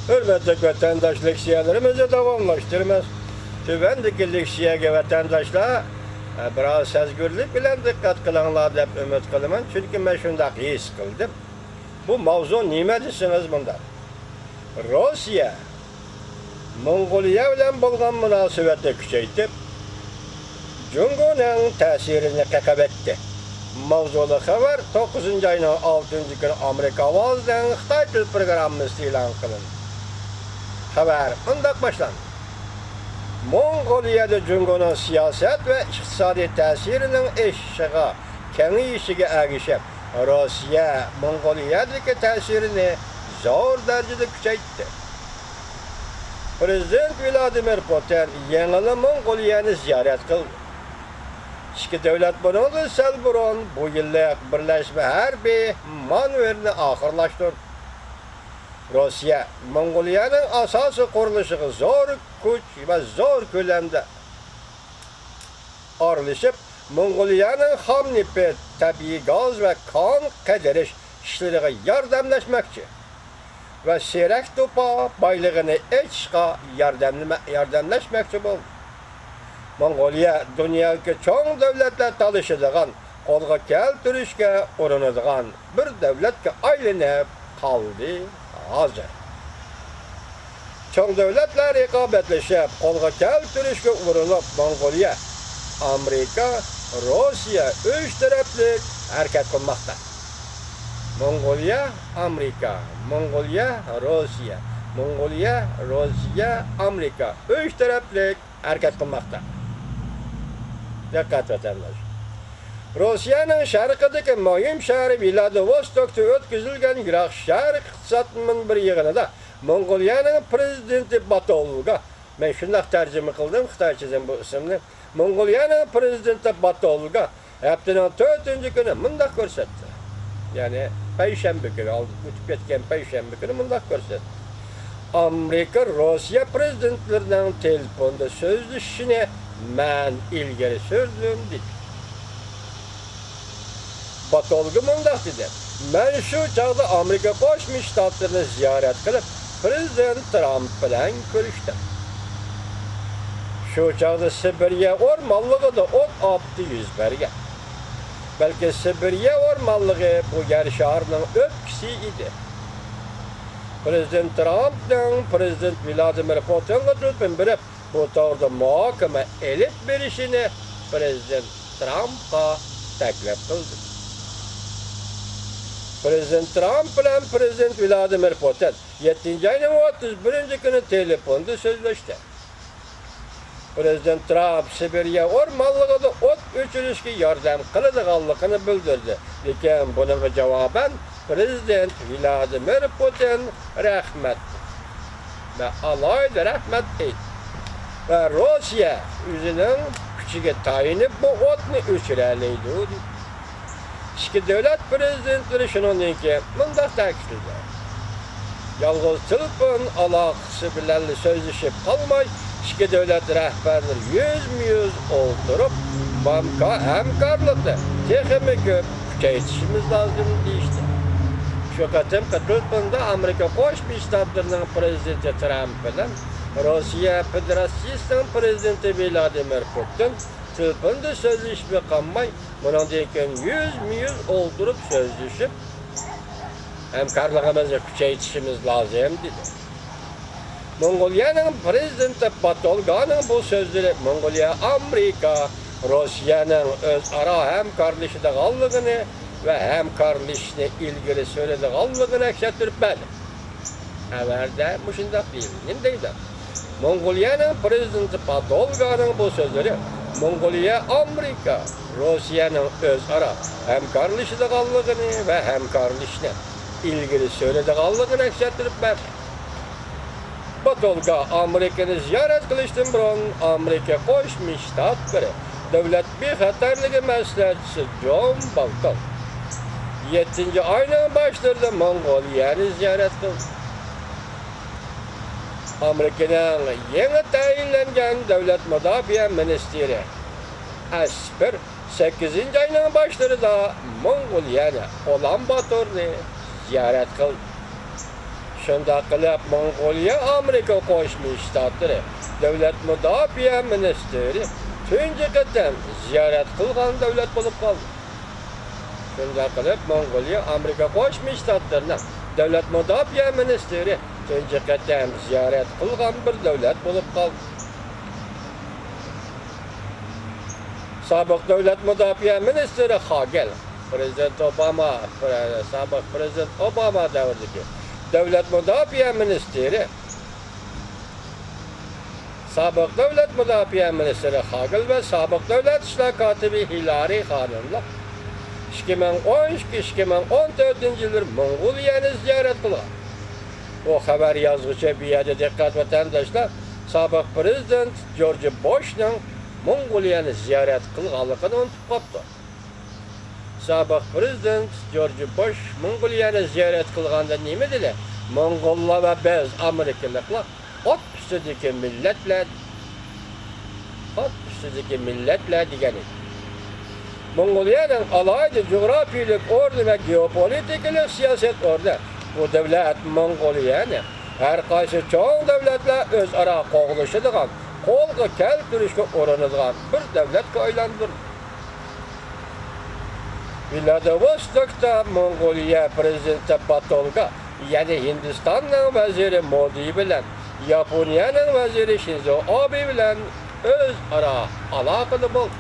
Hürmetli vatandaşlık siyalarımızı davamlaştırmaz. Tübendeki leksiyaya vatandaşlar biraz sezgürlük bilen dikkat kılanlar dep ümit kılıman. Çünkü ben şundak his kıldım. Bu mavzu nime desiniz bunda? Rusya, Mongoliya bilen bolgan münasebeti küçeytip, Cumhur'un tesirini kakabetti. Mavzulu haber 9. ayının 6. günü Amerika avazdan Xitay Tül programı ilan kılındı. Haber bundak başlandı. Mongoliyada Cumhur'un siyaset ve iktisadi tesirinin eşiğe, kengiyişige erişip, Rusya, Mongoliyadaki tesirini zor derecede küçeytti. Prezident Vladimir Putin yeni Mongoliyani ziyaret kıldı. İki devlet bunun sel burun bu yıllık birleşme harbi manuelini ahırlaştırdı. Rusya, Mongoliya'nın asası kuruluşu zor güç ve zor kölemde aralışıp Mongoliya'nın ham nefret, tabii gaz ve kan kaderiş işlerine yardımlaşmakçı ve seyrek topa baylığını eçka yardımlaşmakçı oldu. Mongoliya dünyadaki çoğun devletler talışıdığın, kolga keltirişke uğranıdığın bir devletke aylanıp kaldı hazır. Çoğun devletler rekabetleşip, kolga keltirişke uğranıp Mongoliya, Amerika, Rusya üç taraflı hareket kılmakta. Mongoliya, Amerika, Mongoliya, Rusya, Mongoliya, Rusya, Amerika üç taraflı hareket kılmakta. Dikkat vatandaş. Rusya'nın şarkıdaki mühim şehri Vladivostok'ta ötküzülgen Irak şehri iktisatının bir yığınında Mongolia'nın prezidenti Batolga, ben şundak tercüme kıldım Xitayçızın bu isimni. Mongolia'nın prezidenti Batolga haftanın 4. günü mındak görsetti. Yani Perşembe günü, uçup ketken Perşembe günü mındak görsetti. Amerika, Rusya prezidentlerinin telefonda sözleşişine ben ilgili sürdüm dedi. Batolga mındak dedi. Ben şu çağda Amerika Koşmuş Ştatlarını ziyaret kılıp Prezident Trump bilen görüştüm. Şu çağda Sibirya ormanlığı da ot aptı yüz berge. Belki Sibirya ormanlığı bu yer şehrinin öpkisi idi. Prezident Trump'dan Prezident Vladimir Putin'le tutun birip bu tarzda muhakeme elip verişini Prezident Trump'a teklif kıldı. Prezident Trump ile Prezident Vladimir Putin 7. ayının 31. günü telefonda sözleşti. Prezident Trump Sibirya ormanlığında ot öçürüşke yardım kılıdığanlığını bildirdi. Lekin bunun cevaben Prezident Vladimir Putin rahmet ve alayda rahmet etti. Ve Rusya yüzünün küçüge tayinip bu otunu öçüreliydi. İki devlet prezidentleri şunun ki mındak takdirler. Yalnız telefon alakası bilenli sözleşip kalmay, iki devlet rehberleri yüz oldurup hemkarlıkta tekimi küçeytişimiz lazım deyişti. Şu katım telefonda Amerika Koşmuş Ştatlarının prezidenti Trump bilen Rusya Federasyası'nın prezidenti Vladimir Putin telefonda sözleşme kalmay, bunun deyken yüz oldurup sözleşip hemkarlığımızı küçeytişimiz lazım dedi. Mongolia'nın prezidenti Batolga'nın bu sözleri Mongolia, Amerika, Rusya'nın özara hemkarlışıdığanlığını ve hemkarlışına ilgili söylediğanlığını eksettirip beni. Haberde bu şundak değil. Neydi? Mongolia'nın prezidenti Batolga'nın bu sözleri Mongolia, Amerika, Rusya'nın özara hemkarlışıdığanlığını ve hemkarlışına ilgili söylediğanlığını eksettirip beni. Batolga Amerika'nı ziyaret kılıştım burun Amerika Koşmuş Ştatları devlet bir hatarlığı mesleğçisi John Bolton 7. ayının başlarında Mongolia'nı ziyaret kıldı. Amerika'nın yeni tayinlengen devlet müdafiə ministeri Esper 8. ayının başlarında Mongolia'nı Ulan Bator'u ziyaret kıldı. Şunda qilib Mongoliya Amerika Qo'shma Shtatlari davlat mudofaa ministri tunji qatam ziyorat qilgan davlat bo'lib qoldi. Shunda qilib Mongoliya Amerika Qo'shma Shtatlarining davlat mudofaa ministri tunji qatam ziyorat qilgan bir davlat bo'lib qoldi. Sobiq davlat mudofaa ministri Hagel sobiq prezident Obama davridagi davlat mudofaa ministri Hagel va sobiq davlat ishlar kotibi Hillary xonimlar 2013-2014 yillar Mongoliyani ziyorat qilgan. Bu xabar yozuvchi biyada diqqat vatandoshlar sobiq prezident George Bushning Mongoliyani ziyorat qilganligini unutib qoldi. Sobiq prezident George Bush Mongoliyani ziyorat qilganda nima dedi? Mongollar va biz Amerikaliklar ot ustidagi millatlar degan edi. Mongoliyaning alohida jo'grafiyalik o'rni va geopolitik siyosat o'rni bu davlat Mongoliyani har qaysi cho'ng davlatlar o'zaro qo'g'lashadigan, qo'lga keltirishga urinadigan bir davlatga aylantirdi. Vladivostokda Mongoliya prezidenti Batolga, ya'ni Hindistonning vaziri Modi bilan Yaponiyaning vaziri Shinzo Abe bilan o'zaro aloqada bo'ldi.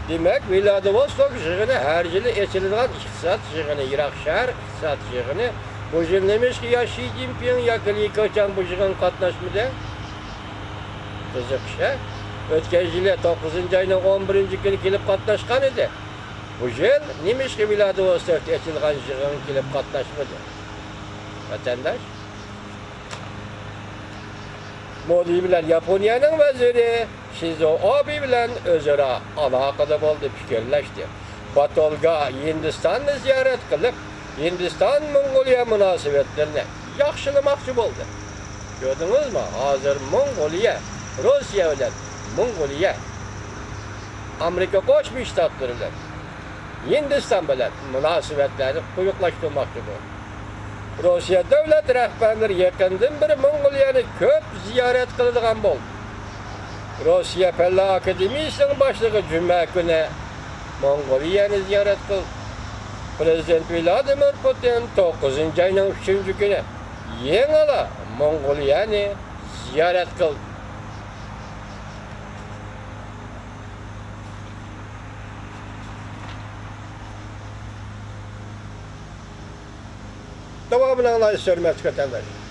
Demak, Vladivostok yig'ini har yili ochiladigan iqtisod yig'ini, Iroq shahar iqtisod yig'ini bu yil nemishki ya Xi Jinping yoki Li Keqiang bu yig'in qatnashmadi? Qiziqshi. O'tgan yili 9-oyning 11-kuni kelib qatnashgan edi. Bu yil nemishki Vladivostokda ochilgan yig'in kelib qatnashmadi? Vatandosh Modi bilan Yaponiyaning vaziri Shinzo Abe bilan o'zaro aloqada bo'ldi, fikrlashdi. Batolga Hindistonni ziyorat qilib, Hindiston-Mongoliya munosabatlarini yaxshilamoqchi bo'ldi. Ko'rdingizmi? Hozir Mongoliya, Rossiya bilan Mongoliya, Amerika Qo'shma Shtatlari bilan Hindiston bilan munosabatlarni quyuqlashtirmoqchi bo'ldi. Rossiya davlat rahbarlari yaqindan beri Mongoliyani ko'p ziyorat qiladigan bo'ldi. Rossiya Fanlar akademiyasining boshlig'i juma kuni Mongoliyani ziyorat qildi. Prezident Vladimir Putin 9-oyning 3-kuni yana Mongoliyani ziyorat qildi. Devamını anlayış sürmez vatandaş.